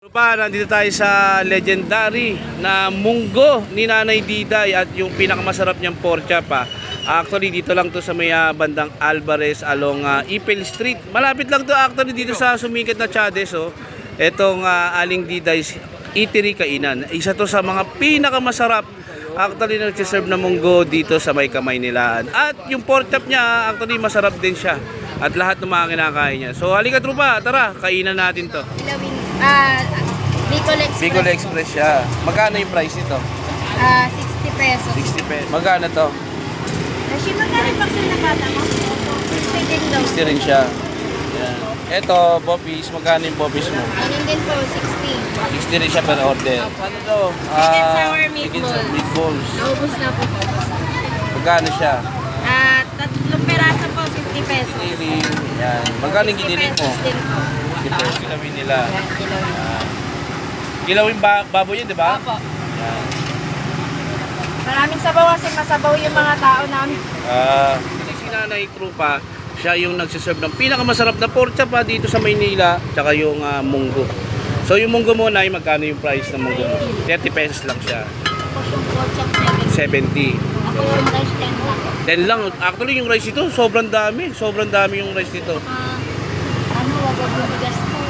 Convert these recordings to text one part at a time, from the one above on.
Nandito tayo sa legendary na munggo ni Nanay Diday at yung pinakamasarap niyang pork chop pa. Actually dito lang to sa may bandang Alvarez along Ipil Street. Malapit lang to actually dito sa sumikat na Chades. Etong Aling Diday's Eatery Kainan. Isa to sa mga pinakamasarap actually nagsiserve na munggo dito sa may Kamay Nilaan. At yung pork chop niya actually masarap din siya. At lahat ng mga kinakain niya. So halika trupa, tara, kainan natin to. Bicol Express. Bicol Express siya. Magkano yung price nito? 60 pesos. 60 pesos. Magkano to? Kasi magkano yung baksin na bata mo? 60 din daw. 60 rin siya. Yan. Ito, Boppies. Magkano yung Boppies mo? Ganun din po, 60. 60 rin siya per order. Ano to? Chicken sour Chicken meatballs. meatballs. Naubos na po. Magkano siya? Tatlong peraso po, 50 pesos. Giniling. Yan. Magkano yung giniling mo? 50 pesos din po. 50 pesos. Kilawin nila. Yan, kilawin. Kilawin baboy yun, di ba? Opo. Yan. Maraming sabaw kasi masabaw yung mga tao namin. Si Nanay Trupa, siya yung nagsiserve ng pinakamasarap na pork chop dito sa Maynila, tsaka yung munggo. So yung munggo mo, Nay, magkano yung price ng munggo mo? 30 pesos lang siya. Tapos yung pork 70. 70. Ako yung rice 10 lang. 10 lang. Actually yung rice ito, sobrang dami. Sobrang dami yung rice nito. Wag yung bigas po.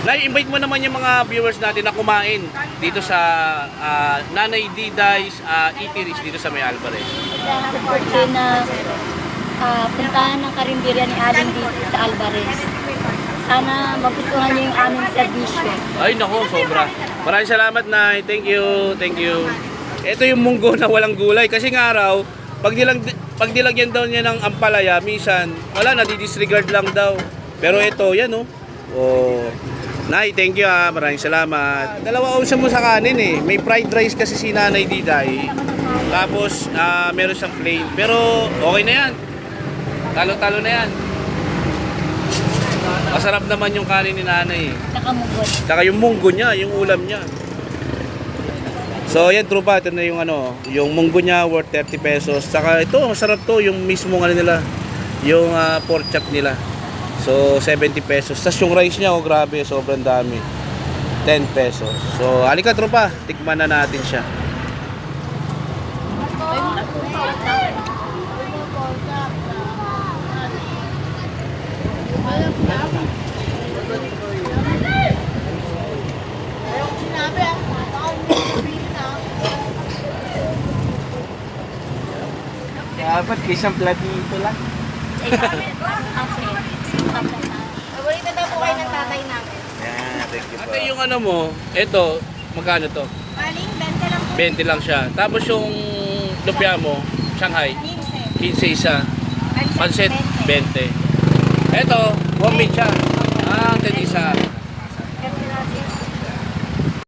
Na-invite mo naman yung mga viewers natin na kumain dito sa Nanay Diday's Eateries dito sa may Alvarez. Porque na puntahan ng karimbirya ni Aling dito sa Alvarez. Sana magustuhan niyo yung aming serbisyo. Ay nako, sobra. Maraming salamat, Nay. Thank you. Thank you. Ito yung munggo na walang gulay kasi nga raw pag nilagyan daw niya ng ampalaya, minsan wala na, di-disregard lang daw. Pero ito, yan oh. Nay, thank you maraming salamat. Dalawa option mo sa kanin May fried rice kasi si Nanay Diday. Tapos meron siyang plain. Pero okay na yan. Talo-talo na yan. Masarap naman yung kanin ni Nanay. Saka yung munggo niya, yung ulam niya. So yan trupa, ito na yung yung munggo niya worth 30 pesos. Saka ito, masarap to, yung mismo nila, yung pork chop nila. So 70 pesos. Tapos yung rice niya, grabe, sobrang dami. 10 pesos. So halika trupa, tikman na natin siya. Dapat isang platito lang. Paborito daw po kayo ng tatay namin. Thank you. Ate, yung mo, ito, magkano to? Maling, 20 lang po. 20 lang siya. Tapos yung lumpia mo, Shanghai, 15. 15 isa. Pansit, 20. Ito, homemade siya.